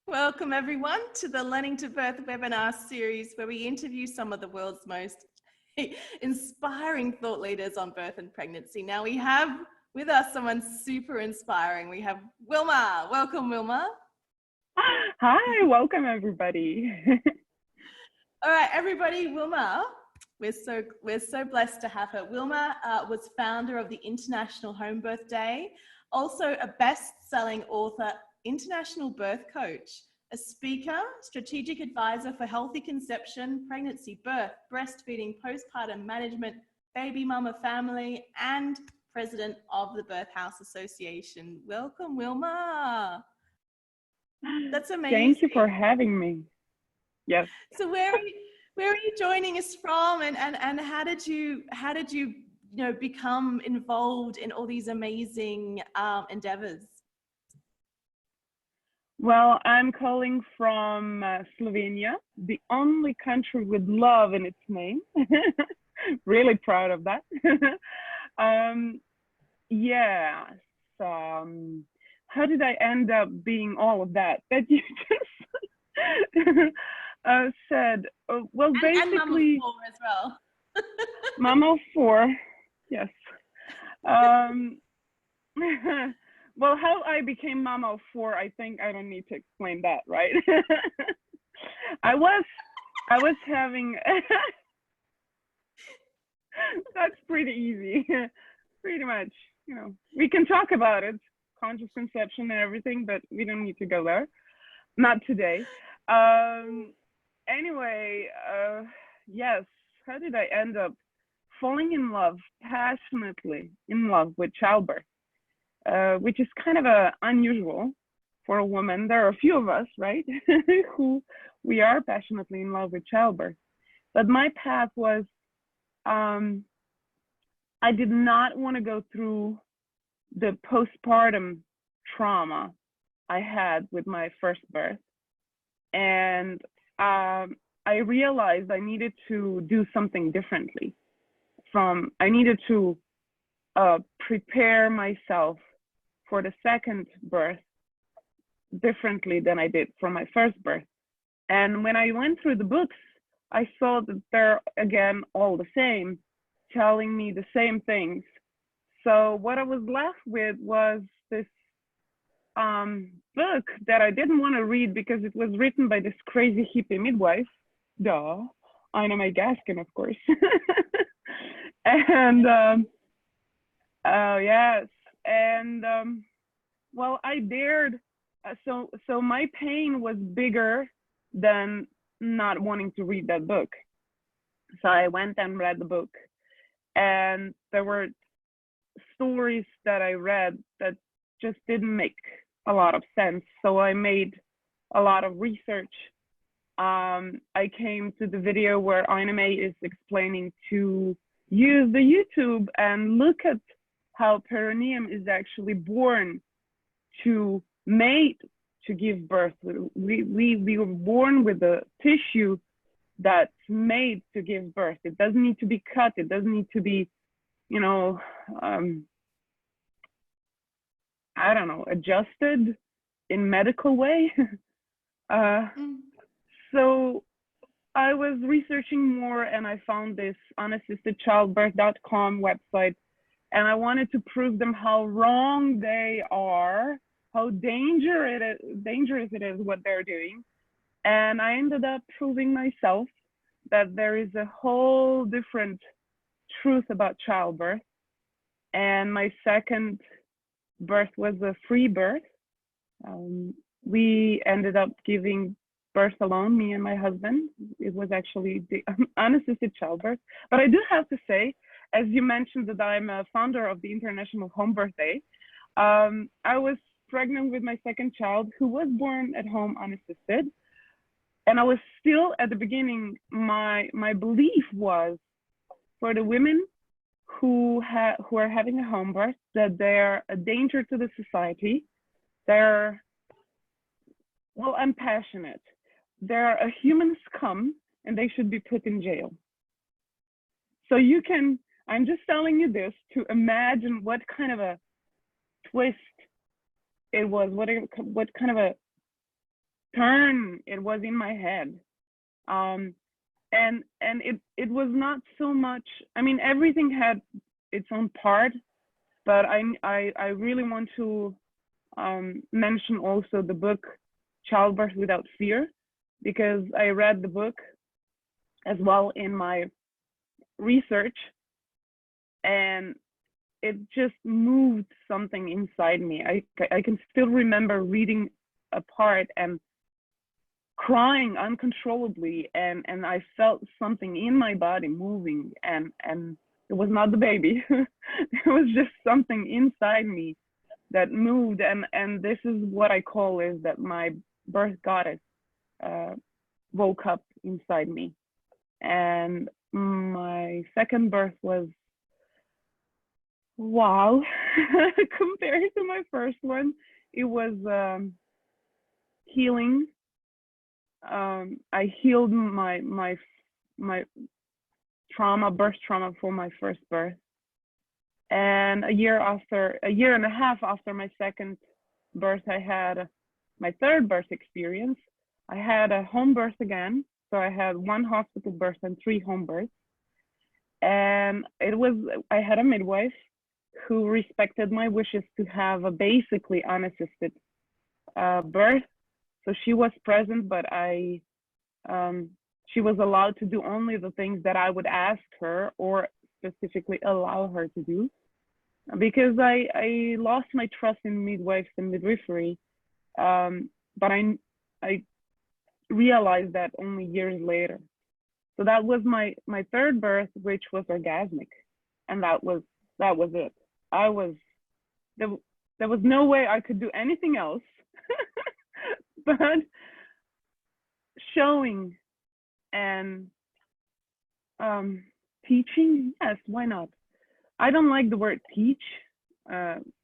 Welcome everyone to the Learning to Birth webinar series where we interview some of the world's most inspiring thought leaders on birth and pregnancy. Now we have with us someone super inspiring. We have Willma. Welcome, Willma. Hi, welcome everybody. All right, everybody, Willma. We're so blessed to have her. Willma was founder of the International HomeBirth Day, also a best-selling author, international birth coach, a speaker, strategic advisor for healthy conception, pregnancy, birth, breastfeeding, postpartum management, baby mama family, and president of the Birth House Association. Welcome, Willma. That's amazing. Thank you for having me. Yes. So where are you joining us from, and how did you become involved in all these amazing endeavors? Well, I'm calling from Slovenia, the only country with love in its name. Really proud of that. Yeah. So, how did I end up being all of that you just said? Well, basically, and Mum of 4 as well. Mum of 4, yes. Well, how I became Mum of 4, I think I don't need to explain that, right? I was having. That's pretty easy, pretty much. You know, we can talk about it, conscious conception and everything, but we don't need to go there. Not today. Anyway, yes. How did I end up falling in love, passionately in love with childbirth? Which is kind of unusual for a woman. There are a few of us, right, who we are passionately in love with childbirth. But my path was, I did not want to go through the postpartum trauma I had with my first birth. And I realized I needed to do something differently. I needed to prepare myself for the second birth differently than I did for my first birth. And when I went through the books, I saw that they're, again, all the same, telling me the same things. So what I was left with was this book that I didn't want to read because it was written by this crazy hippie midwife. Duh. Ina May Gaskin, of course. And yes, and well, I dared. So my pain was bigger than not wanting to read that book. So I went and read the book, and there were stories that I read that just didn't make a lot of sense. So I made a lot of research. I came to the video where Ina May is explaining to use the YouTube and look at how perineum is actually born to made to give birth. We were born with a tissue that's made to give birth. It doesn't need to be cut. It doesn't need to be, you know, I don't know, adjusted in medical way. So I was researching more, and I found this unassistedchildbirth.com website, and I wanted to prove them how wrong they are, how dangerous it is what they're doing. And I ended up proving myself that there is a whole different truth about childbirth. And my second birth was a free birth. We ended up giving birth alone, me and my husband. It was actually the unassisted childbirth. But I do have to say, as you mentioned, that I'm a founder of the International HomeBirth Day. I was pregnant with my second child, who was born at home unassisted. And I was still, at the beginning, my belief was for the women who are having a home birth, that they're a danger to the society. They're, well, I'm passionate. They're a human scum, and they should be put in jail. So you can, I'm just telling you this to imagine what kind of a twist it was, what kind of a turn. It was in my head. And it was not so much, I mean, everything had its own part, but I really want to mention also the book Childbirth Without Fear, because I read the book as well in my research, and it just moved something inside me. I can still remember reading a part and crying uncontrollably, and I felt something in my body moving, and it was not the baby. It was just something inside me that moved, and this is what I call is that my birth goddess woke up inside me. And my second birth was, wow, compared to my first one, it was healing. I healed my trauma, birth trauma for my first birth. And a year and a half after my second birth, I had my third birth experience. I had a home birth again. So I had 1 hospital birth and 3 home births. And I had a midwife who respected my wishes to have a basically unassisted birth. So she was present, but she was allowed to do only the things that I would ask her or specifically allow her to do, because I lost my trust in midwives and midwifery. But I realized that only years later. So that was my third birth, which was orgasmic, and that was it. There was no way I could do anything else. But showing and teaching, yes, why not? I don't like the word teach.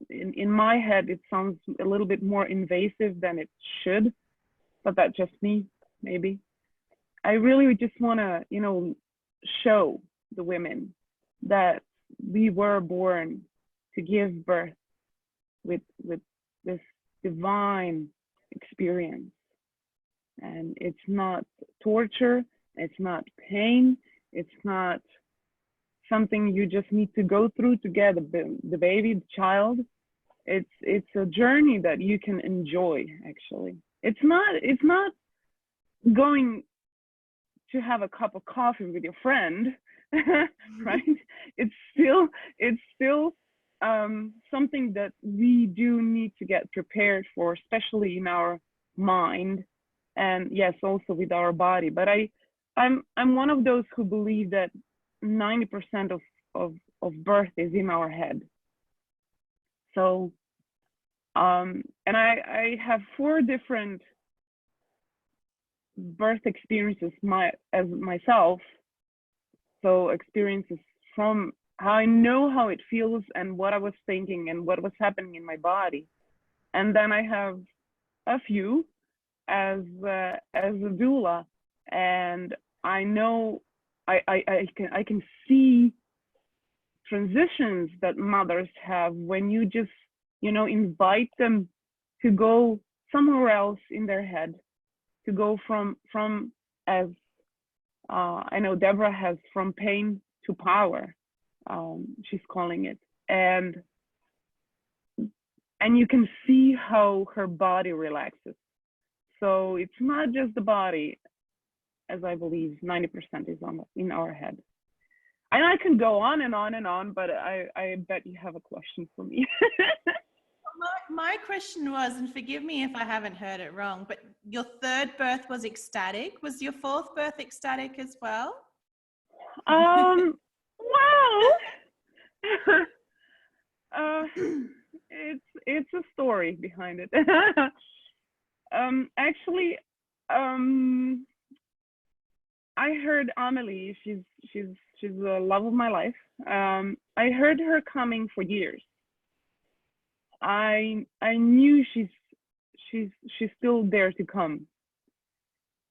In my head, it sounds a little bit more invasive than it should, but that's just me, maybe. I really just want to, show the women that we were born to give birth with this divine experience. And it's not torture, it's not pain, it's not something you just need to go through to get the baby, the child. It's a journey that you can enjoy, actually. It's not going to have a cup of coffee with your friend, right? It's still something that we do need to get prepared for, especially in our mind, and yes, also with our body. But I'm one of those who believe that 90% of birth is in our head. So and I have 4 different birth experiences myself. So experiences from how I know how it feels and what I was thinking and what was happening in my body. And then I have a few as a doula, and I know I can see transitions that mothers have when you just invite them to go somewhere else in their head, to go from as I know Deborah has, from pain to power, she's calling it, and you can see how her body relaxes. So it's not just the body, as I believe 90% is in our head. And I can go on and on and on, but I bet you have a question for me. My question was, and forgive me if I haven't heard it wrong, but your third birth was ecstatic. Was your fourth birth ecstatic as well? Well, it's a story behind it. Actually, I heard Amelie. She's the love of my life. I heard her coming for years. I knew she's still there to come,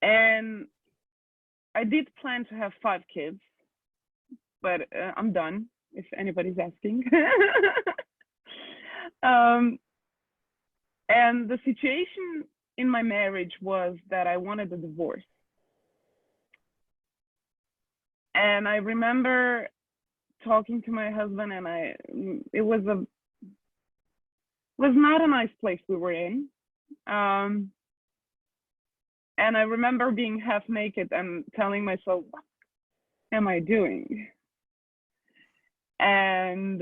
and I did plan to have 5 kids, but I'm done, if anybody's asking. And the situation in my marriage was that I wanted a divorce. And I remember talking to my husband, and it was not a nice place we were in. And I remember being half naked and telling myself, what am I doing? And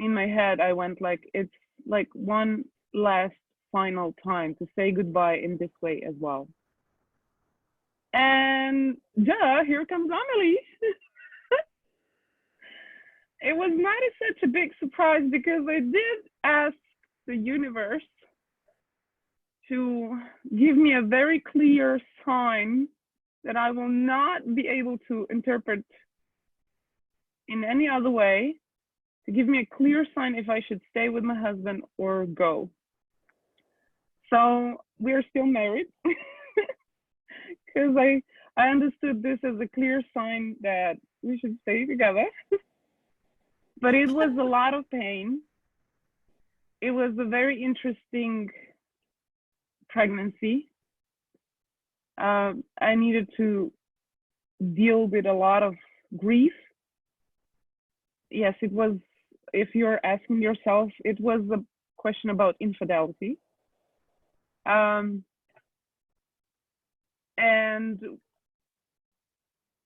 in my head, I went like, it's like one last final time to say goodbye in this way as well. And here comes Amelie. It was not such a big surprise because I did ask the universe to give me a very clear sign that I will not be able to interpret in any other way, to give me a clear sign if I should stay with my husband or go. So we're still married because I understood this as a clear sign that we should stay together. But it was a lot of pain. It was a very interesting pregnancy. I needed to deal with a lot of grief. Yes, it was, if you're asking yourself, it was a question about infidelity. And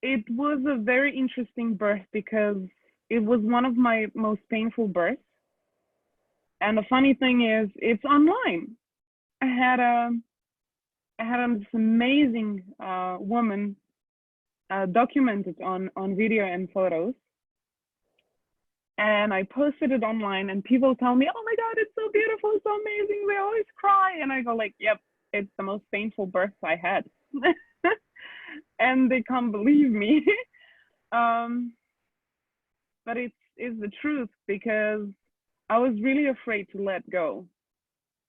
it was a very interesting birth because it was one of my most painful births. And the funny thing is, it's online. I had this amazing woman documented on video and photos. And I posted it online, and people tell me, oh my God, it's so beautiful, it's so amazing. They always cry. And I go like, yep, it's the most painful birth I had. And they can't believe me. But it's the truth, because I was really afraid to let go.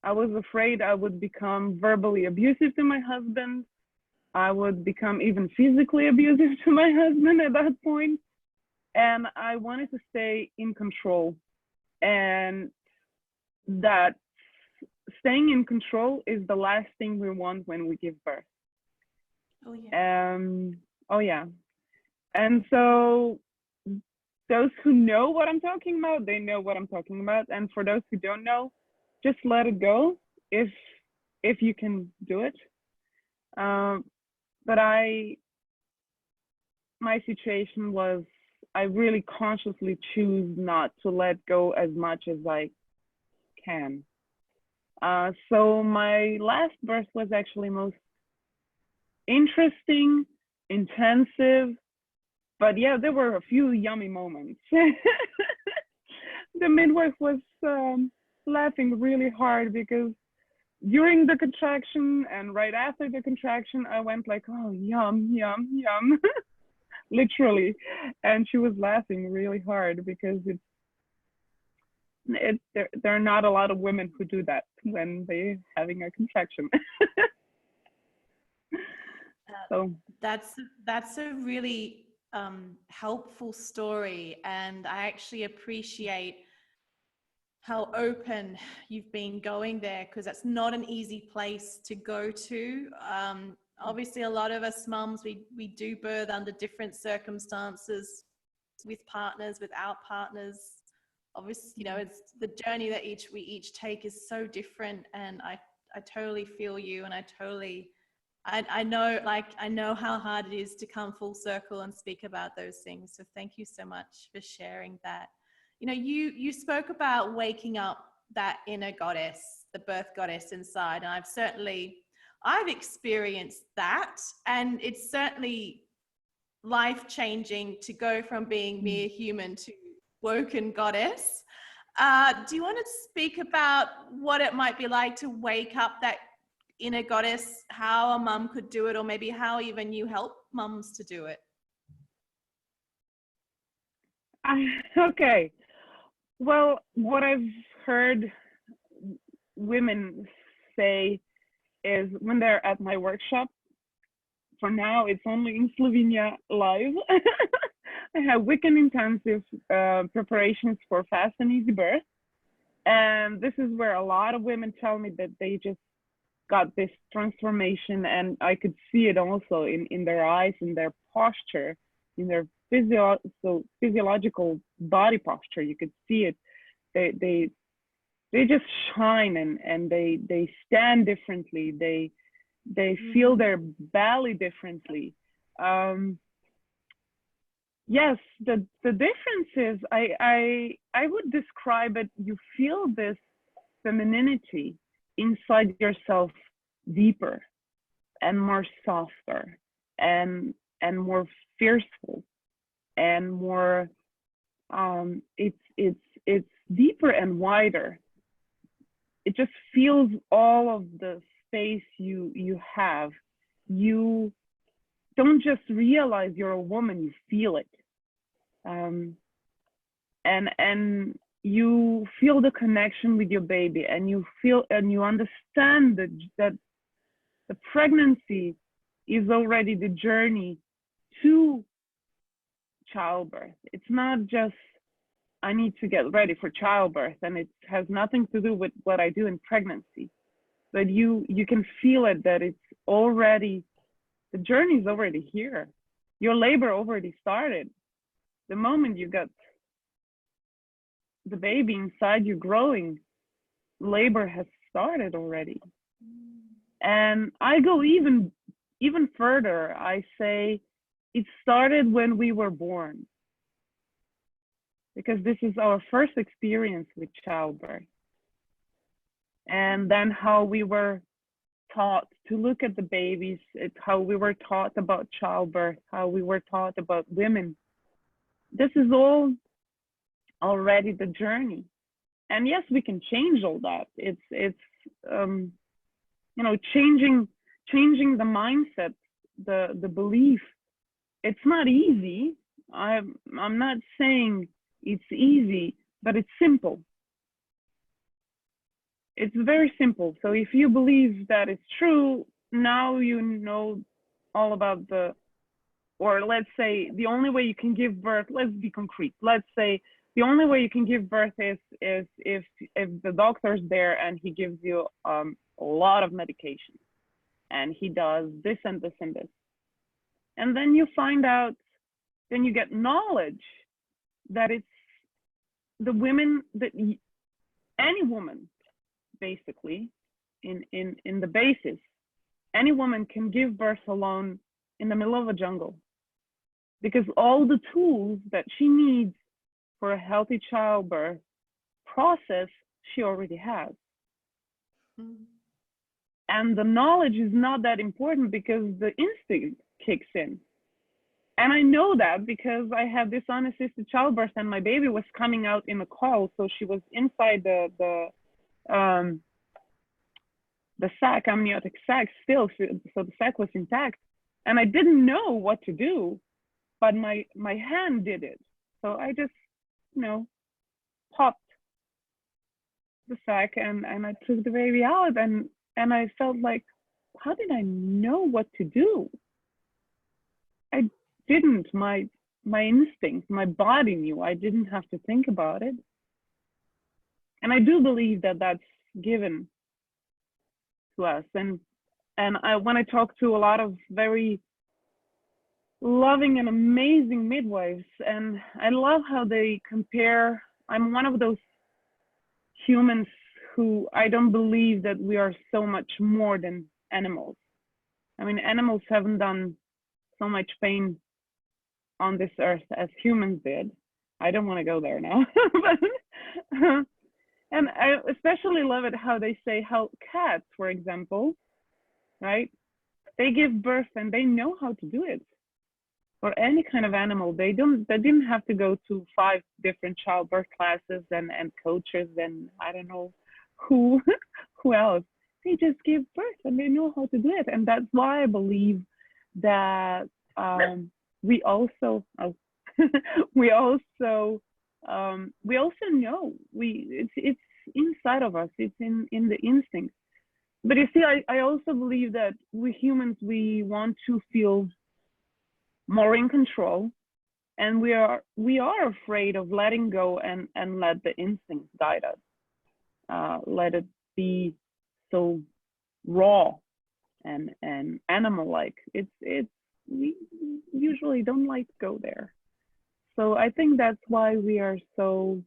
I was afraid I would become verbally abusive to my husband. I would become even physically abusive to my husband at that point. And I wanted to stay in control. And that staying in control is the last thing we want when we give birth. Oh yeah. Oh yeah. And so those who know what I'm talking about, they know what I'm talking about. And for those who don't know, just let it go if you can do it. But my situation was, I really consciously choose not to let go as much as I can. So my last birth was actually most interesting, intensive, but yeah, there were a few yummy moments. The midwife was laughing really hard because during the contraction and right after the contraction, I went like, oh, yum, yum, yum. Literally. And she was laughing really hard because there are not a lot of women who do that when they're having a contraction. So that's a really helpful story, and I actually appreciate how open you've been going there, because that's not an easy place to go to. Obviously, a lot of us mums, we do birth under different circumstances, with partners, without partners. Obviously, you know, it's the journey that we each take is so different, and I totally feel you, and I know how hard it is to come full circle and speak about those things. So thank you so much for sharing that. You know, you spoke about waking up that inner goddess, the birth goddess inside, and I've experienced that, and it's certainly life-changing to go from being mere human to woken goddess. Do you want to speak about what it might be like to wake up that inner goddess, how a mum could do it, or maybe how even you help mums to do it? Okay. Well, what I've heard women say is when they're at my workshop, for now it's only in Slovenia live, I have weekend intensive preparations for fast and easy birth. And this is where a lot of women tell me that they just got this transformation, and I could see it also in their eyes, in their posture, in their physiological body posture. You could see it. They just shine, and they stand differently. They feel their belly differently. Yes, the difference is I would describe it. You feel this femininity inside yourself deeper and more softer and more fearful and more it's deeper and wider. It just feels all of the space you have. You don't just realize you're a woman, you feel it. And you feel the connection with your baby, and you feel and you understand that the pregnancy is already the journey to childbirth. It's not just I need to get ready for childbirth, and it has nothing to do with what I do in pregnancy. But you can feel it, that it's already, the journey is already here. Your labor already started. The moment you got the baby inside you growing, labor has started already. And I go even further. I say it started when we were born, because this is our first experience with childbirth. And then how we were taught to look at the babies, how we were taught about childbirth, how we were taught about women. This is all already the journey. And yes, we can change all that. It's you know, changing the mindset, the belief. It's not easy. I'm not saying it's easy, but it's simple. It's very simple. So if you believe that it's true, now you know all about or let's say the only way you can give birth, let's be concrete. Let's say the only way you can give birth is if the doctor's there and he gives you a lot of medication, and he does this and this and this. And then you find out, then you get knowledge that it's the women, that any woman, basically, in the basis, any woman can give birth alone in the middle of a jungle, because all the tools that she needs for a healthy childbirth process, she already has. And the knowledge is not that important, because the instinct kicks in. And I know that because I had this unassisted childbirth, and my baby was coming out in a call, so she was inside the sac, amniotic sac still, so the sac was intact, and I didn't know what to do, but my hand did it. So I just, you know, popped the sac and I took the baby out, and I felt like, how did I know what to do? I didn't. My instinct, my body knew. I didn't have to think about it. And I do believe that that's given to us. And when I talk to a lot of very loving and amazing midwives, and I love how they compare. I'm one of those humans who I don't believe that we are so much more than animals. I mean, animals haven't done so much pain on this earth as humans did. I don't want to go there now. But, and I especially love it how they say how cats, for example, right? They give birth and they know how to do it. For any kind of animal, they didn't have to go to 5 different childbirth classes and coaches and I don't know who else. They just give birth and they know how to do it. And that's why I believe that we also know it's inside of us. It's in the instinct. But you see, I also believe that we humans, we want to feel more in control, and we are afraid of letting go and let the instincts guide us. let it be so raw and animal-like. We usually don't like to go there. So I think that's why we are so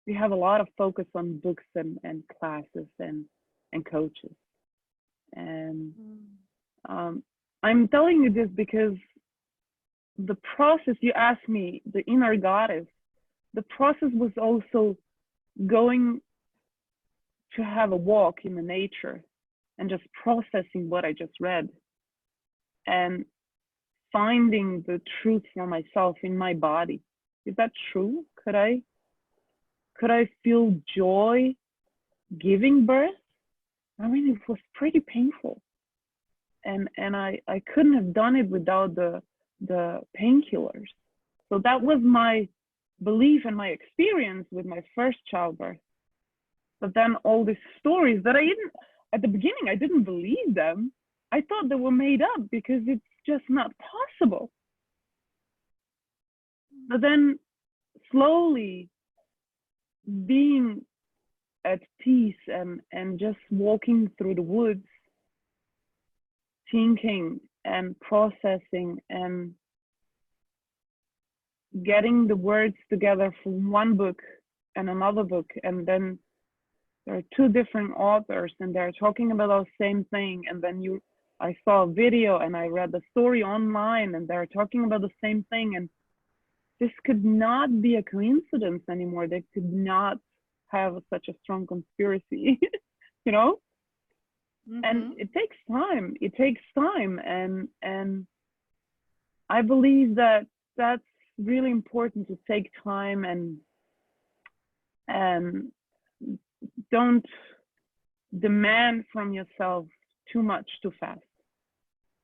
we have a lot of focus on books and classes and coaches. And I'm telling you this because the process you asked me, the inner goddess, the process was also going to have a walk in the nature and just processing what I just read and finding the truth for myself in my body. Is that true? Could I feel joy giving birth? I mean, it was pretty painful. And I couldn't have done it without the painkillers. So that was my belief and my experience with my first childbirth. But then all these stories that at the beginning, I didn't believe them. I thought they were made up because it's just not possible. But then slowly being at peace and just walking through the woods, thinking and processing and getting the words together from one book and another book, and then there are two different authors and they're talking about the same thing, and then I saw a video and I read the story online and they're talking about the same thing, and this could not be a coincidence anymore. They could not have such a strong conspiracy, you know? Mm-hmm. And it takes time. It takes time. And I believe that that's really important, to take time and don't demand from yourself too much too fast.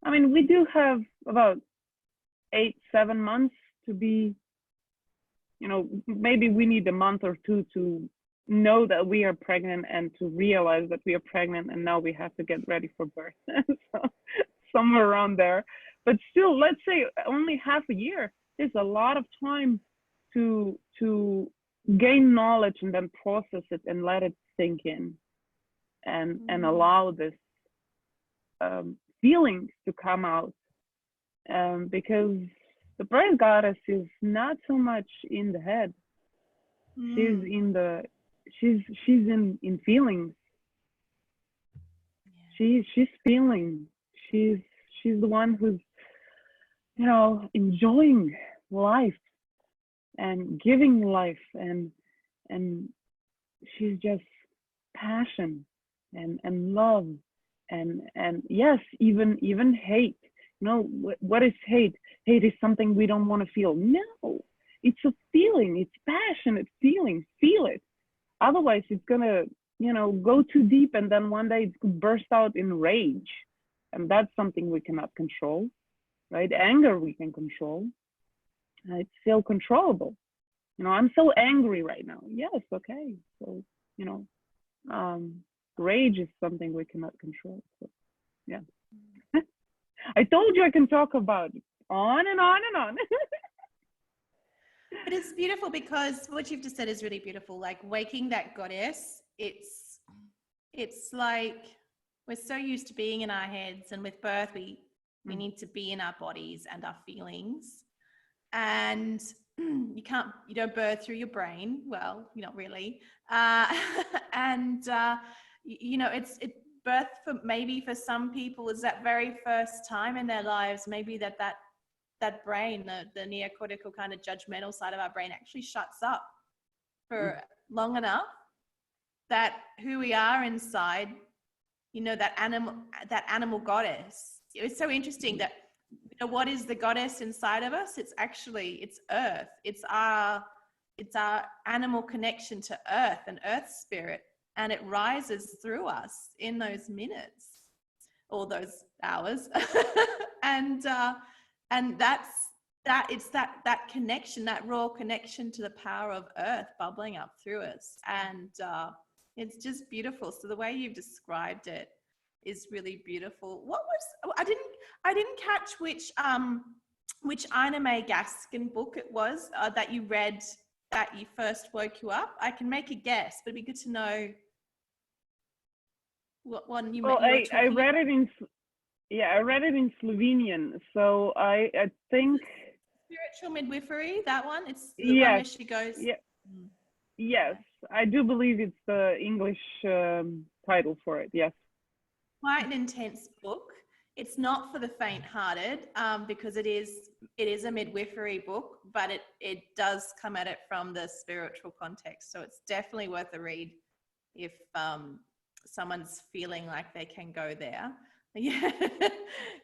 I mean, we do have about 8-7 months to be, you know, maybe we need a month or two to know that we are pregnant and to realize that we are pregnant, and now we have to get ready for birth. So somewhere around there. But still, let's say only half a year is a lot of time to gain knowledge and then process it and let it sink in and allow this feelings to come out, because the birth goddess is not so much in the head. She's in the she's in feelings. She's feeling. She's the one who's, you know, enjoying life and giving life, and she's just passion and love and yes, even hate. You know, what is hate? Hate is something we don't want to feel. No, it's a feeling. It's passionate feeling. Feel it. Otherwise, it's gonna, you know, go too deep, and then one day it could burst out in rage, and that's something we cannot control, right? Anger we can control. It's still controllable. You know, I'm so angry right now. Yes, okay. So, you know, rage is something we cannot control. So, yeah. I told you I can talk about it on and on and on. But it's beautiful because what you've just said is really beautiful. Like waking that goddess, it's like we're so used to being in our heads, and with birth, we need to be in our bodies and our feelings. And you don't birth through your brain. Well, not really. You know, it's birth for some people is that very first time in their lives, maybe that brain, the neocortical kind of judgmental side of our brain actually shuts up for long enough that who we are inside, you know, that animal goddess. It's so interesting that, you know, what is the goddess inside of us? It's earth. It's our animal connection to earth and earth spirit. And it rises through us in those minutes or those hours. and it's that connection, that raw connection to the power of earth bubbling up through us. And it's just beautiful. So the way you've described it is really beautiful. I didn't catch which Ina May Gaskin book it was that you read that you first woke you up? I can make a guess, but it'd be good to know what one you were talking I read about. it in I read it in Slovenian, so I think Spiritual midwifery, that one. It's the one where yes, she goes. yeah, Mm, yes, okay. I do believe it's the English title for it. Yes. Quite an intense book. It's not for the faint-hearted, because it is a midwifery book, but it does come at it from the spiritual context. So it's definitely worth a read if someone's feeling like they can go there. Yeah,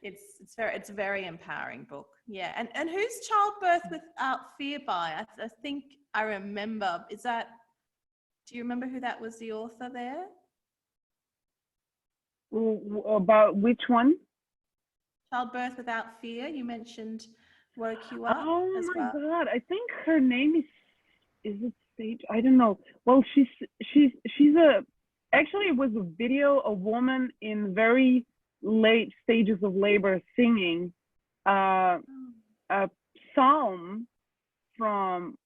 it's a very empowering book. Yeah, and who's Childbirth Without Fear by? I think I remember. Do you remember who that was, the author there? About which one? Childbirth Without Fear. You mentioned woke you up Oh as my well. God, I think her name is it Sage? I don't know. Well, she's a actually it was a video, a woman in very late stages of labor singing uh, a psalm from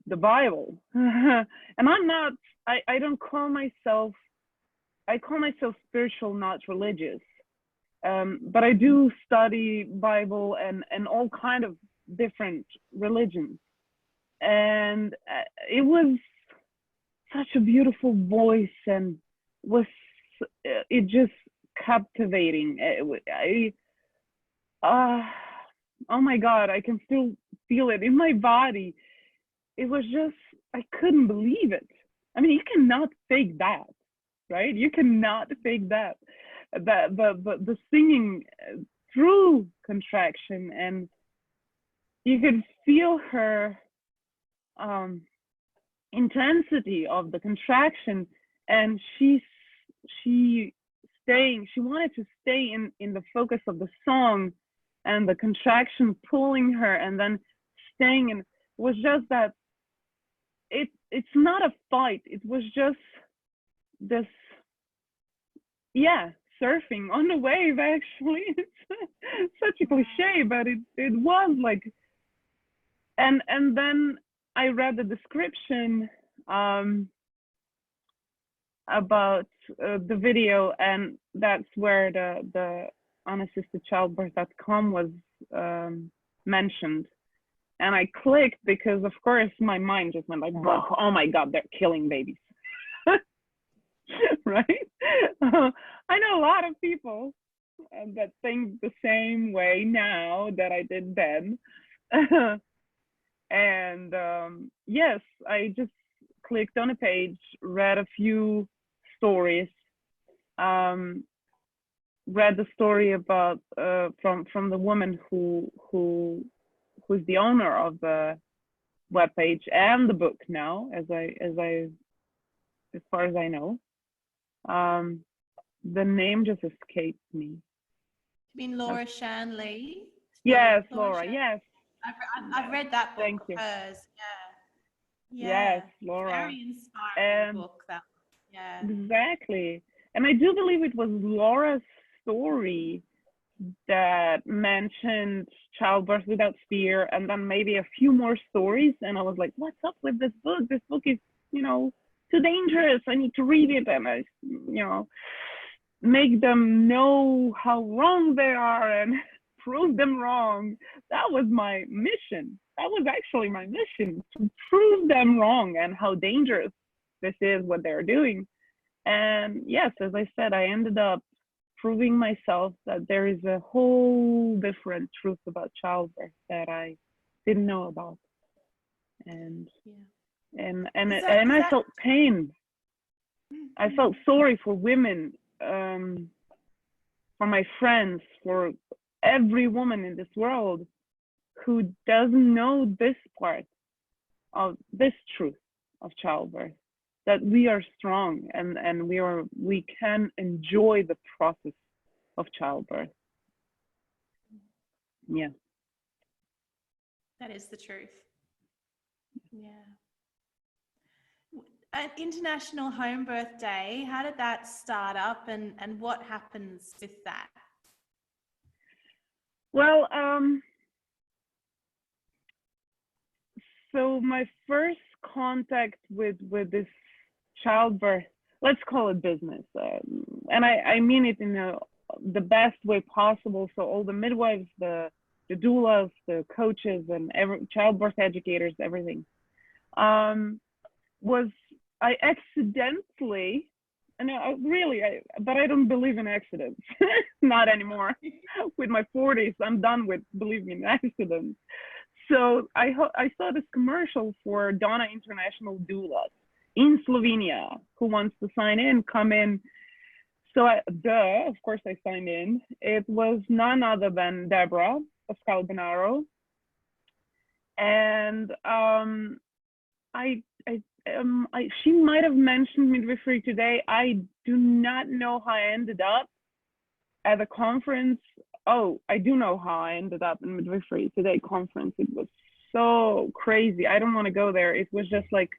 the Bible. And I'm not. I don't call myself. I call myself spiritual, not religious. But I do study Bible and all kind of different religions. And it was such a beautiful voice and was it just captivating. Oh my God, I can still feel it in my body. It was just, I couldn't believe it. I mean, you cannot fake that, right? You cannot fake that. The singing through contraction, and you could feel her intensity of the contraction, and she wanted to stay in the focus of the song and the contraction pulling her and then staying in. It was just that it's not a fight, it was just this, yeah, surfing on the wave. Actually, it's such a cliche, but it was like, and then I read the description about the video, and that's where the unassistedchildbirth.com was mentioned, and I clicked because of course my mind just went like, oh my God, they're killing babies. Right? I know a lot of people that think the same way now that I did then. And yes, I just clicked on a page, read a few stories, read the story about from the woman who's the owner of the webpage and the book now, as far as I know. The name just escaped me. You mean Laura Shanley? Yes, Laura. Yes. I've read that book Thank of you. hers. Yeah. Yes, Laura. Very inspiring book. That. Yeah. Exactly. And I do believe it was Laura's story that mentioned Childbirth Without Fear, and then maybe a few more stories. And I was like, what's up with this book? This book is, too dangerous. I need to read it. And I, make them know how wrong they are and prove them wrong. That was my mission. That was actually my mission, to prove them wrong and how dangerous this is, what they're doing. And yes, as I said, I ended up proving myself that there is a whole different truth about childbirth that I didn't know about. And I felt pain. I felt sorry for women, for my friends, for every woman in this world who doesn't know this part of this truth of childbirth, that we are strong and we can enjoy the process of childbirth. Yeah. That is the truth. Yeah. An International HomeBirth Day, how did that start up, and what happens with that? Well, So my first contact with this childbirth, let's call it business, and I mean it in the best way possible. So all the midwives, the doulas, the coaches, and childbirth educators, everything, was I accidentally, and but I don't believe in accidents, not anymore. With my 40s, I'm done with believing in accidents. So I saw this commercial for Donna International Doulas in Slovenia. Who wants to sign in? Come in. So of course I signed in. It was none other than Deborah Pascal Benaro, and she might have mentioned midwifery today. I do not know how I ended up at a conference. Oh, I do know how I ended up in midwifery today conference. It was so crazy. I don't want to go there. It was just like,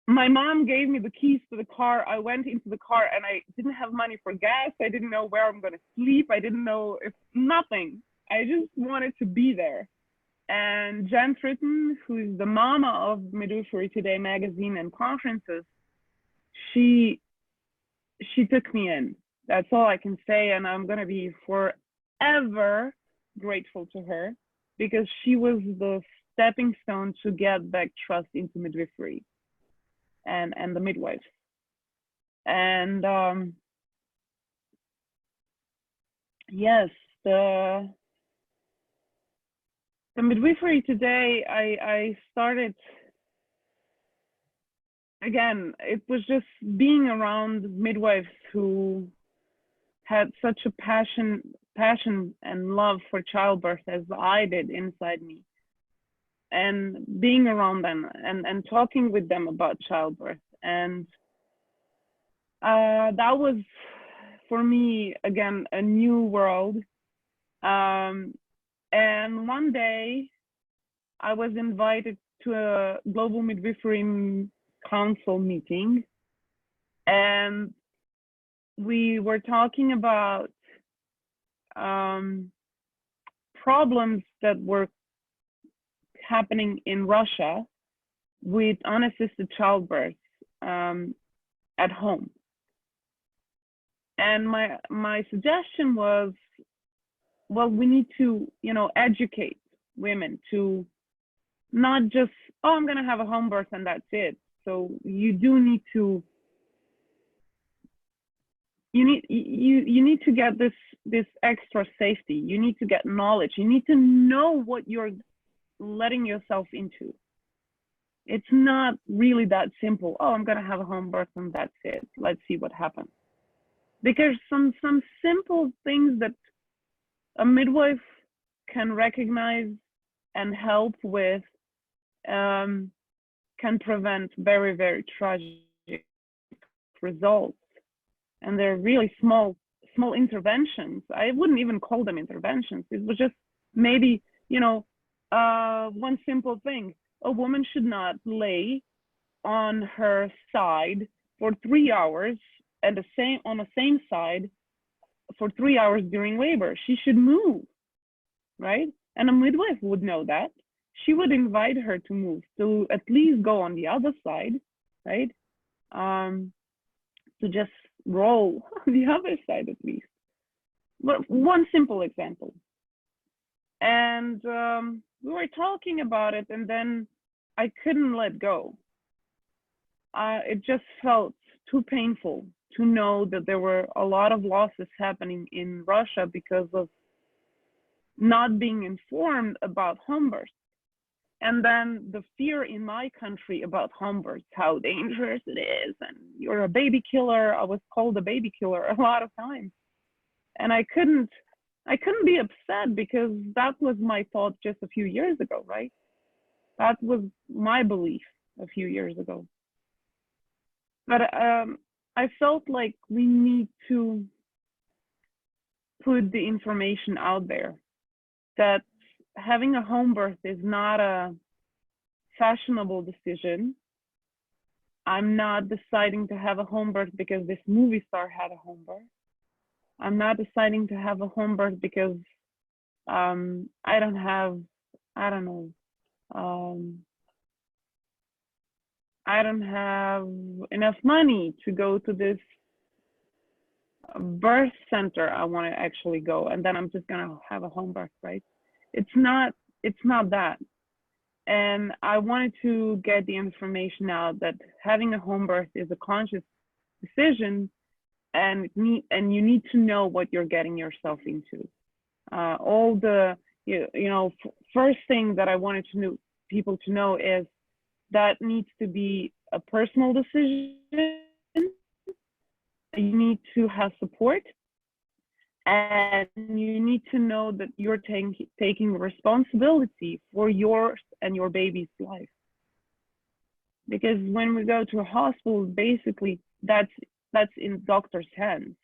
my mom gave me the keys to the car. I went into the car and I didn't have money for gas. I didn't know where I'm going to sleep. I didn't know nothing. I just wanted to be there. And Jen Tritton, who's the mama of Midwifery Today magazine and conferences, she took me in. That's all I can say. And I'm going to be forever grateful to her, because she was the stepping stone to get back trust into midwifery and the midwives. And yes, the midwifery today, I started, again, it was just being around midwives who had such a passion and love for childbirth as I did inside me, and being around them and talking with them about childbirth. And that was, for me, again, a new world. And one day I was invited to a Global Midwifery Council meeting, and we were talking about problems that were happening in Russia with unassisted childbirth at home. And my suggestion was, well, we need to, educate women to not just, oh, I'm going to have a home birth and that's it. So you do need to, you need to get this extra safety. You need to get knowledge. You need to know what you're letting yourself into. It's not really that simple. Oh, I'm going to have a home birth and that's it. Let's see what happens. Because some simple things that a midwife can recognize and help with can prevent very, very tragic results. And they're really small interventions. I wouldn't even call them interventions. It was just maybe, one simple thing. A woman should not lay on her side for 3 hours and on the same side for 3 hours during labor. She should move, right? And a midwife would know that. She would invite her to move, to at least go on the other side, right? To just roll on the other side at least. But one simple example. And we were talking about it, and then I couldn't let go. It just felt too painful to know that there were a lot of losses happening in Russia because of not being informed about home birth. And then the fear in my country about home birth, how dangerous it is, and you're a baby killer. I was called a baby killer a lot of times. And I couldn't be upset, because that was my thought just a few years ago, right? That was my belief a few years ago. But I felt like we need to put the information out there that having a home birth is not a fashionable decision. I'm not deciding to have a home birth because this movie star had a home birth. I'm not deciding to have a home birth because I don't have, Um, I don't have enough money to go to this birth center I want to actually go, and then I'm just gonna have a home birth, right? It's not that. And I wanted to get the information out that having a home birth is a conscious decision, and you need to know what you're getting yourself into. All the first thing that I wanted to know people to know is that needs to be a personal decision. You need to have support, and you need to know that you're taking responsibility for yours and your baby's life. Because when we go to a hospital, basically that's in doctor's hands.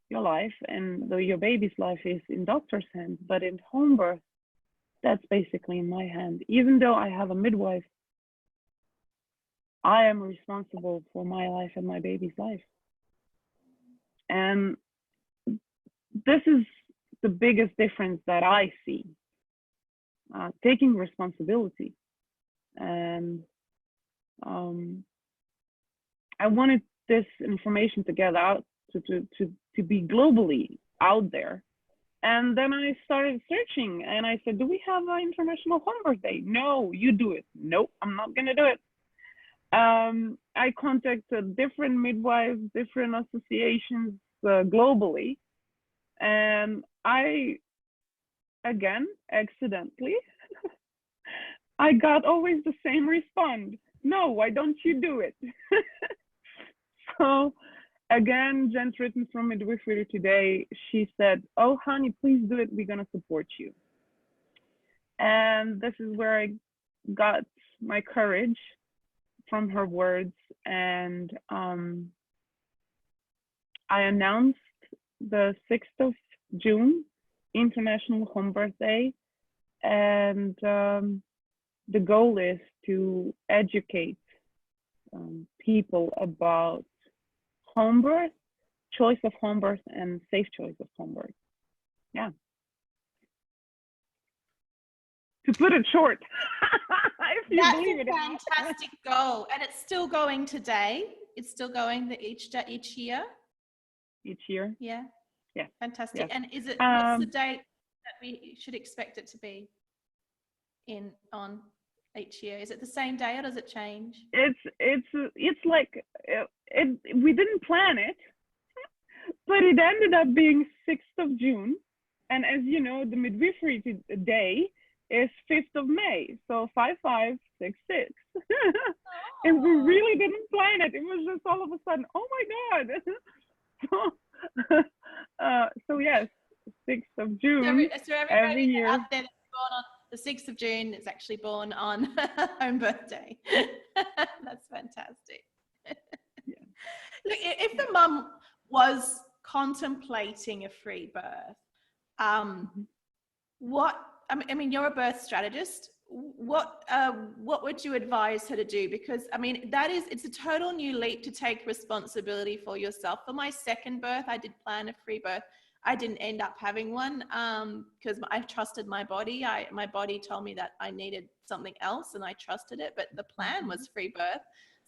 Your life and your baby's life is in doctor's hands, but in home birth, that's basically in my hand. Even though I have a midwife, I am responsible for my life and my baby's life. And this is the biggest difference that I see, taking responsibility. And I wanted this information to get out, to be globally out there. And then I started searching, and I said, do we have an International Home Birth Day? No, you do it. Nope, I'm not gonna do it. I contacted different midwives, different associations globally, and I, again, accidentally, I got always the same response. No, why don't you do it? So again, Jen Tritton from Midwifery Today, she said, oh, honey, please do it. We're going to support you. And this is where I got my courage from her words. And I announced the 6th of June, International Home Birth Day. And the goal is to educate people about home birth, choice of home birth, and safe choice of home birth. Yeah. To put it short, if you believe it. That's a fantastic goal, and it's still going today. It's still going each year. Each year. Yeah. Yeah. Fantastic. Yes. And is it what's the date that we should expect it to be on each year? Is it the same day or does it change? It's like we didn't plan it, but it ended up being 6th of June, and as you know, the midwifery day is 5th of May, so 5566. And we really didn't plan it. It was just all of a sudden, oh my god. So yes, 6th of June. So everybody year out there that's born on the 6th of June is actually born on home birthday. That's fantastic. Yeah. Look, if the mum was contemplating a free birth, I mean, you're a birth strategist. What would you advise her to do? Because I mean, it's a total new leap to take responsibility for yourself. For my second birth, I did plan a free birth. I didn't end up having one because I trusted my body. My body told me that I needed something else, and I trusted it. But the plan was free birth.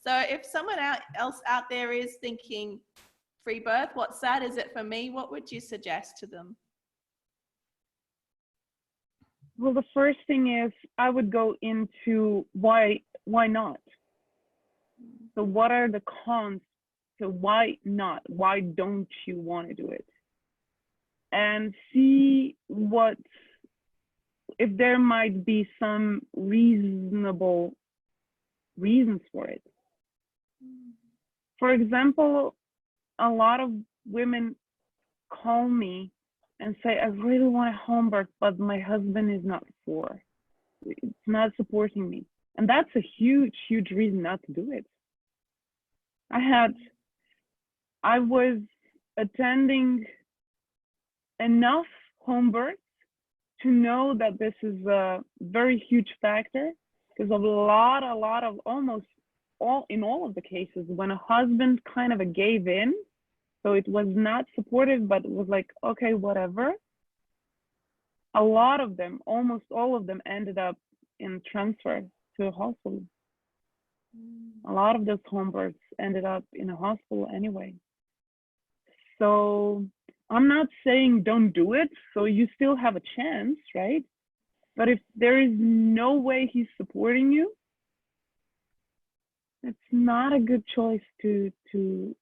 So if someone else out there is thinking free birth, what's that? Is it for me? What would you suggest to them? Well, the first thing is I would go into why not? So what are the cons? So why not? Why don't you want to do it? And see if there might be some reasonable reasons for it. For example, a lot of women call me and say, I really want a home birth, but my husband is not it's not supporting me. And that's a huge, huge reason not to do it. I was attending enough home births to know that this is a very huge factor, because a lot of almost in all of the cases, when a husband kind of gave in, so it was not supportive, but it was like, okay, whatever. A lot of them, almost all of them, ended up in transfer to a hospital. A lot of those home births ended up in a hospital anyway. So I'm not saying don't do it. So you still have a chance, right? But if there is no way he's supporting you, it's not a good choice to do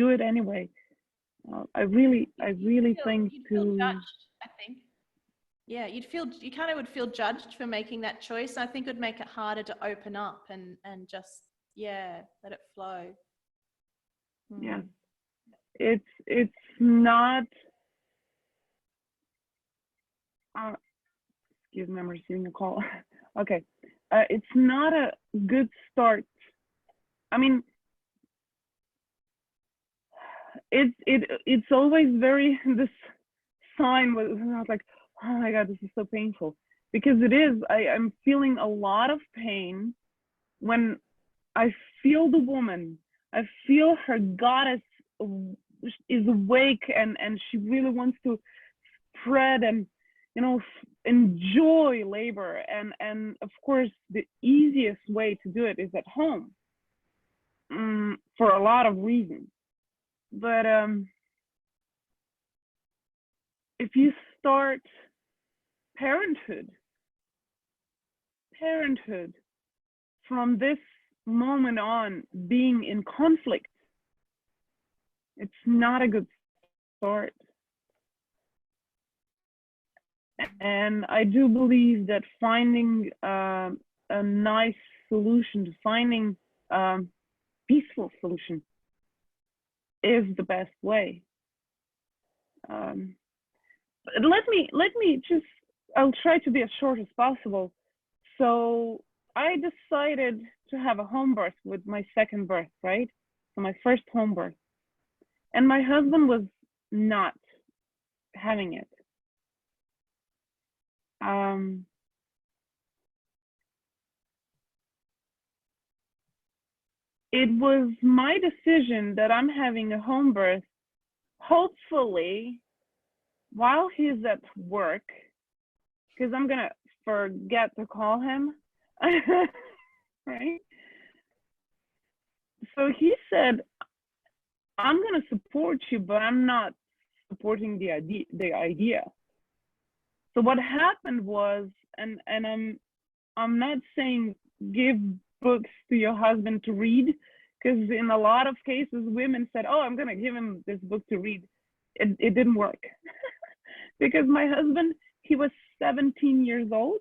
it anyway. I really think you'd feel judged, I think. Yeah, you kind of would feel judged for making that choice. I think it would make it harder to open up and just, yeah, let it flow. Yeah, it's not. Excuse me, I'm receiving a call. Okay, it's not a good start. I mean, it's always very this sign was like, oh my god, this is so painful, because it is. I'm feeling a lot of pain when I feel the woman. I feel her goddess is awake and she really wants to spread and, you know, enjoy labor, and of course the easiest way to do it is at home, for a lot of reasons. But if you start parenthood from this moment on being in conflict, it's not a good start. And I do believe that finding a nice solution, finding a peaceful solution is the best way. Let me just, I'll try to be as short as possible. So I decided to have a home birth with my second birth, right? So my first home birth. And my husband was not having it. It was my decision that I'm having a home birth, hopefully while he's at work, because I'm gonna forget to call him, right? So he said, I'm gonna support you, but I'm not supporting the idea. So what happened was, and I'm not saying give books to your husband to read, because in a lot of cases women said, oh, I'm gonna give him this book to read. It didn't work. Because my husband, he was 17 years old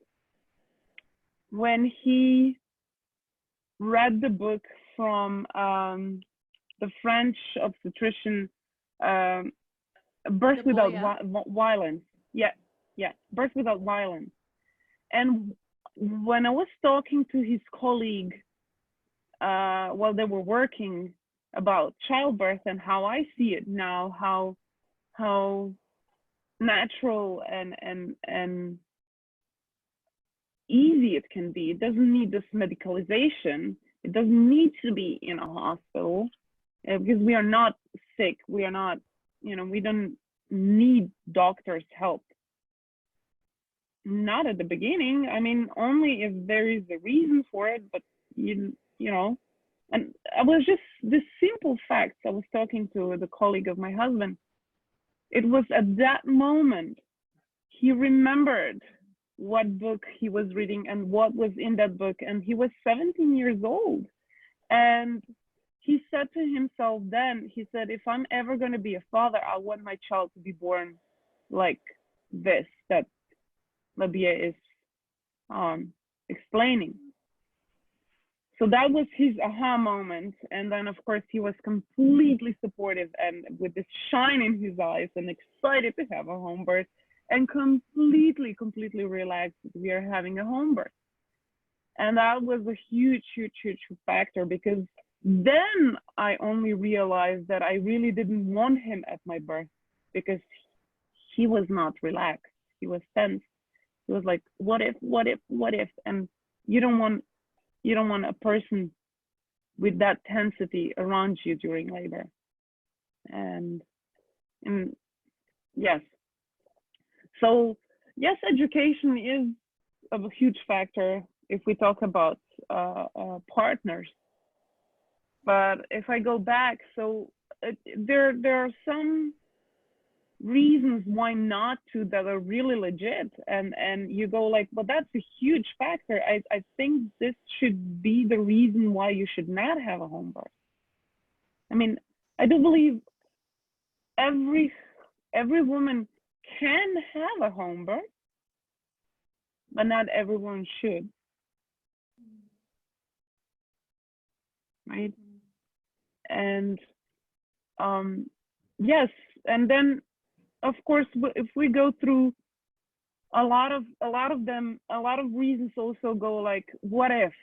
when he read the book from the French obstetrician, Birth Without Violence. Yeah, Birth Without Violence. And when I was talking to his colleague while they were working about childbirth and how I see it now, how natural and easy it can be. It doesn't need this medicalization. It doesn't need to be in a hospital, because we are not sick. We are not, you know, we don't need doctors' help. Not at the beginning. I mean, only if there is a reason for it, but you know, and I was just this simple fact. I was talking to the colleague of my husband. It was at that moment he remembered what book he was reading and what was in that book, and he was 17 years old. And he said to himself then, he said, if I'm ever going to be a father, I want my child to be born like this, that Labia is explaining. So that was his aha moment. And then, of course, he was completely supportive and with this shine in his eyes and excited to have a home birth, and completely relaxed that we are having a home birth. And that was a huge factor, because then I only realized that I really didn't want him at my birth, because he was not relaxed. He was tense. He was like, what if? And you don't want a person with that tensity around you during labor. And yes. So yes, education is a huge factor if we talk about partners. But if I go back, so there are some reasons why not to that are really legit, and you go like, well, that's a huge factor. I think this should be the reason why you should not have a home birth. I mean, I do believe every woman can have a home birth, but not everyone should, right? And yes, and then of course, if we go through a lot of them, a lot of reasons also go like, what if?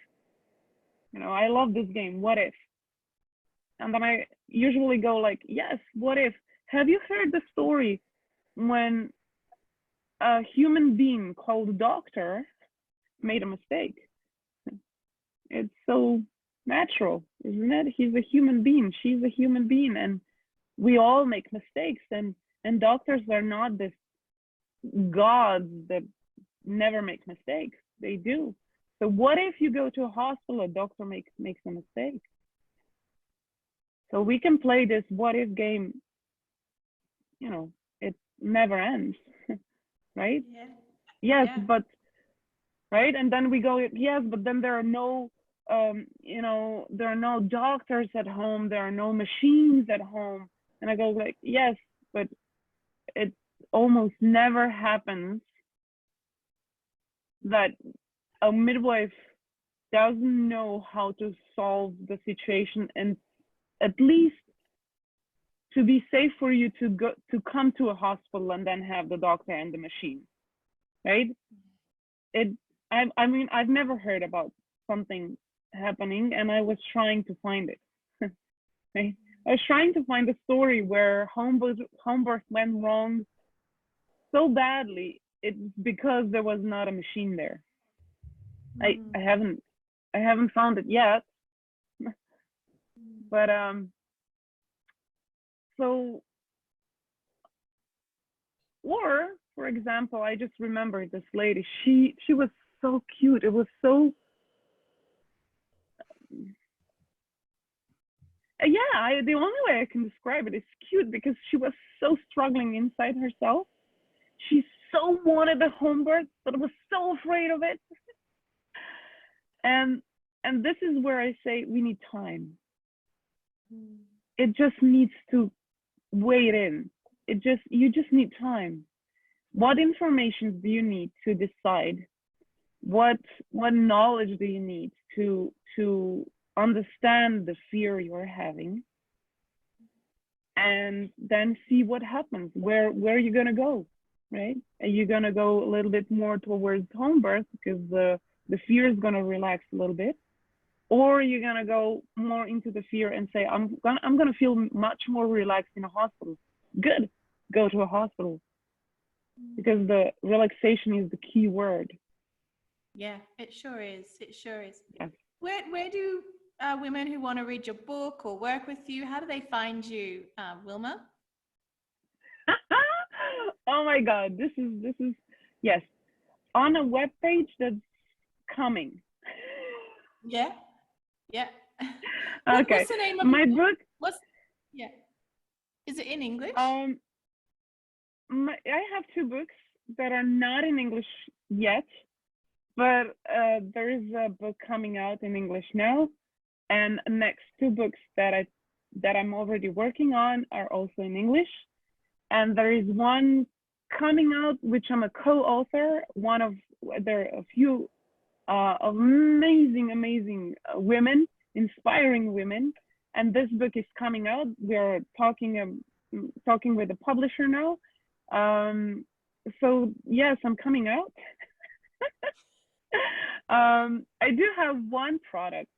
You know, I love this game, what if? And then I usually go like, yes, what if? Have you heard the story when a human being called doctor made a mistake? It's so natural, isn't it? He's a human being, she's a human being, and we all make mistakes, and doctors are not this gods that never make mistakes. They do. So what if you go to a hospital, a doctor makes a mistake? So we can play this what if game, you know, it never ends. Right? Yeah. Yes, Yeah. but right, and then we go, yes, but then there are no there are no doctors at home, there are no machines at home. And I go like, yes, but it almost never happens that a midwife doesn't know how to solve the situation, and at least to be safe for you to come to a hospital and then have the doctor and the machine, right? I mean, I've never heard about something happening, and I was trying to find it. Right? I was trying to find a story where home birth went wrong so badly. It's because there was not a machine there. I haven't found it yet. But so, or for example, I just remember this lady. She was so cute. It was so the only way I can describe it is cute, because she was so struggling inside herself. She so wanted a home birth, but was so afraid of it. And this is where I say we need time. It just needs to wait in. You just need time. What information do you need to decide? What knowledge do you need to understand the fear you're having, and then see what happens? Where are you gonna go, right? Are you gonna go a little bit more towards home birth because the fear is gonna relax a little bit, or are you gonna go more into the fear and say, I'm gonna feel much more relaxed in a hospital? Good, go to a hospital, because the relaxation is the key word. Yeah, it sure is. It sure is. Yes. Where do women who want to read your book or work with you, how do they find you, Willma? Oh my God, this is yes, on a web page that's coming. Yeah, yeah. Okay. What's the name of my book? Yeah. Is it in English? I have two books that are not in English yet, but there is a book coming out in English now, and next two books that I'm already working on are also in English, and there is one coming out which I'm a co-author. There are a few amazing women, inspiring women, and this book is coming out. We're talking with the publisher now. So yes, I'm coming out. I do have one product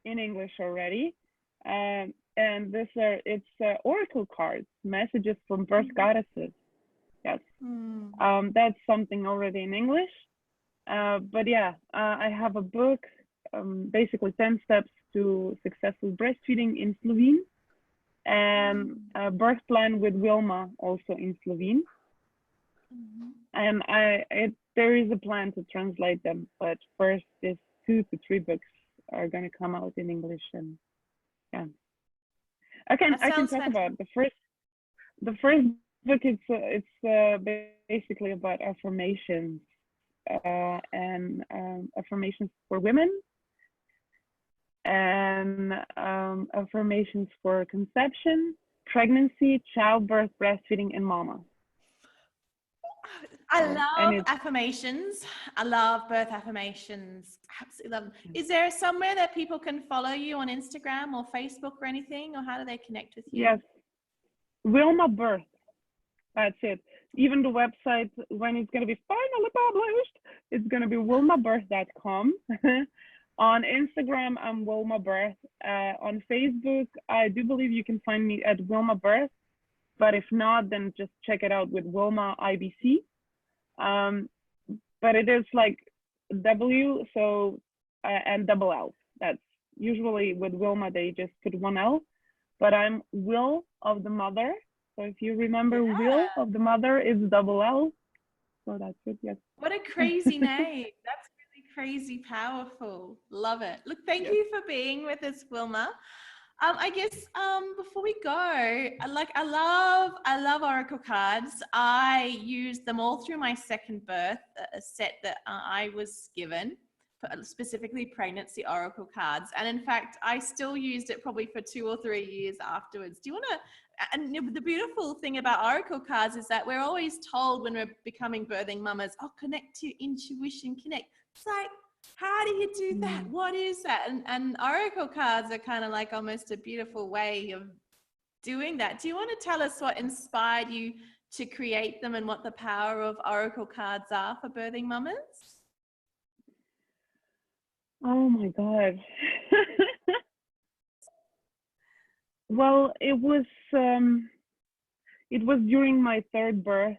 in English already, and it's oracle cards, messages from birth goddesses. Yes, that's something already in English. But yeah, I have a book, basically 10 steps to successful breastfeeding in Slovene, and a birth plan with Willma also in Slovene. And there is a plan to translate them, but first these 2 to 3 books are going to come out in English, and yeah, I can talk about the first book. It's basically about affirmations, and affirmations for women, and affirmations for conception, pregnancy, childbirth, breastfeeding, and mama. I love affirmations. I love birth affirmations. Absolutely love them. Is there somewhere that people can follow you on Instagram or Facebook or anything, or how do they connect with you? Yes, Willma Birth. That's it. Even the website, when it's going to be finally published, it's going to be willmabirth.com. On Instagram, I'm Willma Birth. On Facebook, I do believe you can find me at Willma Birth. But if not, then just check it out with Willma IBC. But it is like W, so and double L. That's usually with Willma, they just put 1 L. But I'm Will of the Mother. So if you remember, Will of the Mother is double L. So that's it, yes. What a crazy name. That's really crazy powerful. Love it. Look, thank you for being with us, Willma. I guess before we go, I love oracle cards. I used them all through my second birth, a set that I was given, specifically pregnancy oracle cards. And in fact, I still used it probably for 2 or 3 years afterwards. Do you want to? And the beautiful thing about oracle cards is that we're always told when we're becoming birthing mamas, oh, connect to your intuition, connect. It's like, how do you do that? What is that? And oracle cards are kind of like almost a beautiful way of doing that. Do you want to tell us what inspired you to create them and what the power of oracle cards are for birthing mamas? Oh my God. Well, it was during my third birth.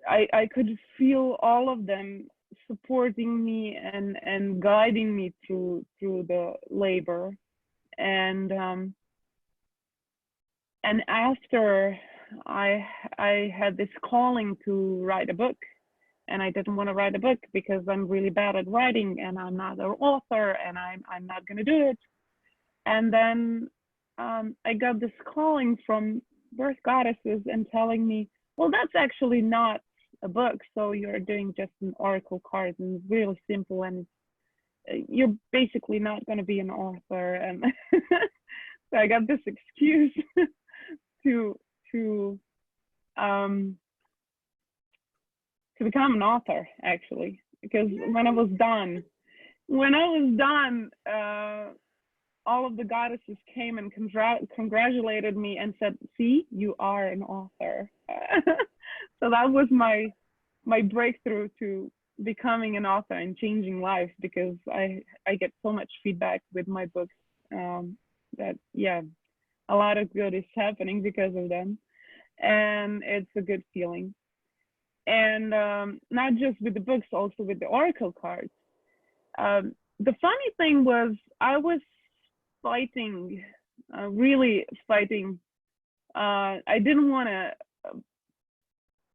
I could feel all of them supporting me and guiding me through the labor, and after I had this calling to write a book, and I didn't want to write a book because I'm really bad at writing and I'm not an author and I'm not going to do it. And then I got this calling from birth goddesses and telling me, well, that's actually not a book. So you're doing just an oracle card, and it's really simple, and you're basically not going to be an author. And so I got this excuse to become an author, actually, because when I was done, all of the goddesses came and congratulated me and said, see, you are an author. So that was my breakthrough to becoming an author and changing lives, because I get so much feedback with my books that, yeah, a lot of good is happening because of them. And it's a good feeling. And not just with the books, also with the oracle cards. The funny thing was, I was fighting, really fighting. I didn't want to,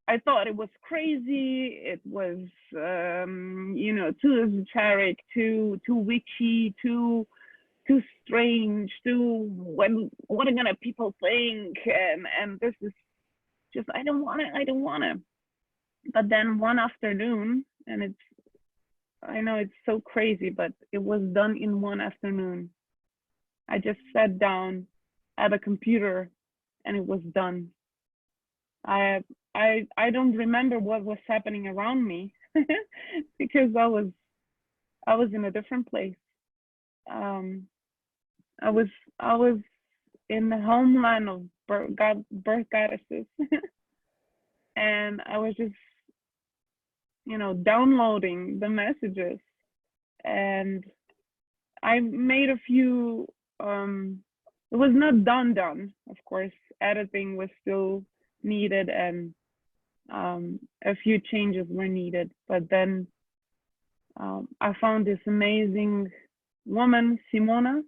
I thought it was crazy. It was, too esoteric, too witchy, too strange, what are gonna people think? And this is just, I don't want to. But then one afternoon, and I know it's so crazy, but it was done in one afternoon. I just sat down at a computer and it was done. I don't remember what was happening around me because I was in a different place. I was in the homeland of birth goddesses, and I was just, downloading the messages, and I made a few. It was not done. Of course, editing was still needed, and a few changes were needed. But then I found this amazing woman, Simona.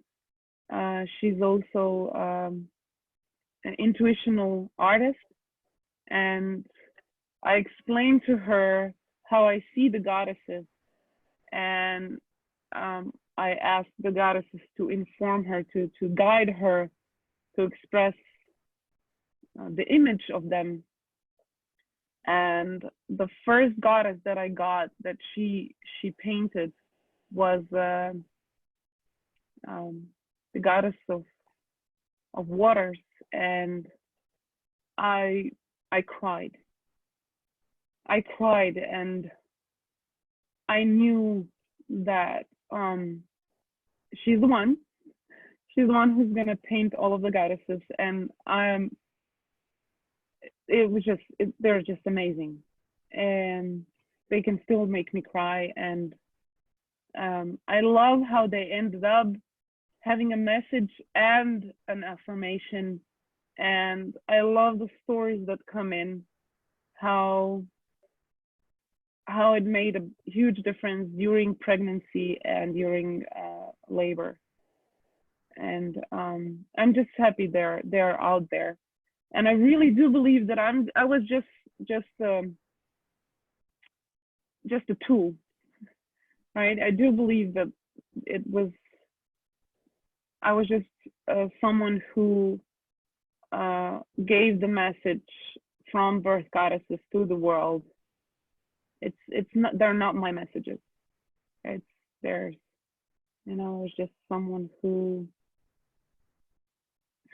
She's also an intuitional artist, And I explained to her how I see the goddesses, and I asked the goddesses to inform her, to guide her, to express the image of them. And the first goddess that I got that she painted was the goddess of waters, and I cried. I cried, and I knew that she's the one. She's the one who's gonna paint all of the goddesses, and it was just they're just amazing, and they can still make me cry. And I love how they ended up having a message and an affirmation. And I love the stories that come in, how it made a huge difference during pregnancy and during labor. And I'm just happy they're out there. And I really do believe that I was just a tool, right? I do believe that I was just someone who gave the message from birth goddesses to the world. It's not, they're not my messages. It's theirs. I was just someone who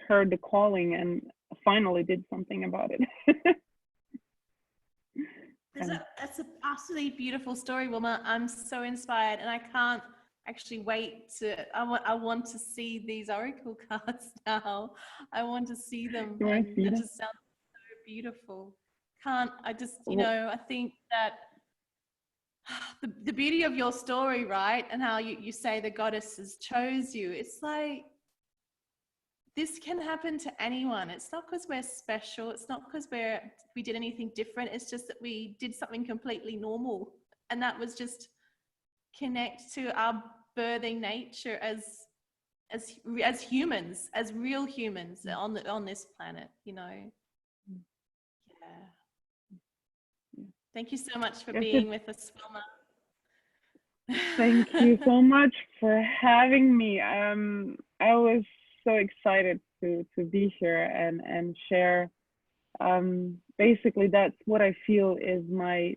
heard the calling and finally did something about it. That's an absolutely beautiful story, Willma. I'm so inspired, and I can't actually wait I want to see these oracle cards now. I want to see them. It just sounds so beautiful. I think that the beauty of your story, right? And how you say the goddesses chose you. It's like, this can happen to anyone. It's not because we're special. It's not because we did anything different. It's just that we did something completely normal. And that was just connect to our birthing nature as humans, as real humans on this planet, Yeah. Thank you so much for being with us, Willma. Thank you so much for having me. I was so excited to be here and share. Basically, that's what I feel is my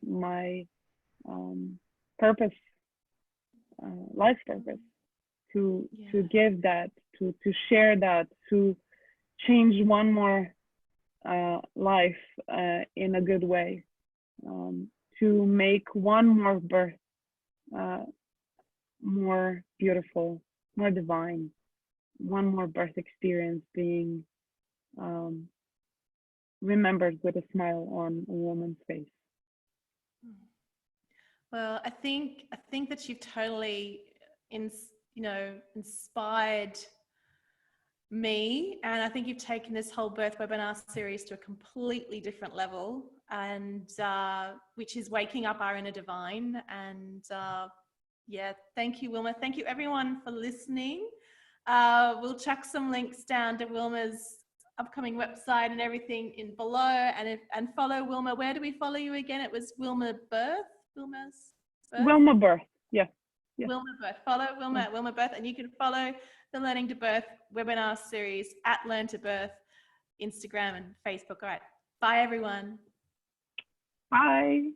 purpose, life purpose, to give that, to share that, to change one more life in a good way, to make one more birth more beautiful, more divine, one more birth experience being remembered with a smile on a woman's face. Well, I think that you've totally inspired me, and I think you've taken this whole birth webinar series to a completely different level, and which is waking up our inner divine. And thank you, Willma. Thank you everyone for listening. We'll chuck some links down to Willma's upcoming website and everything in below, and follow Willma. Where do we follow you again? It was Willma Birth. Willma's Birth? Willma Birth. Yeah. Willma Birth. Follow Willma at Willma Birth, and you can follow the Learning to Birth webinar series at Learn to Birth, Instagram and Facebook. All right. Bye, everyone. Bye.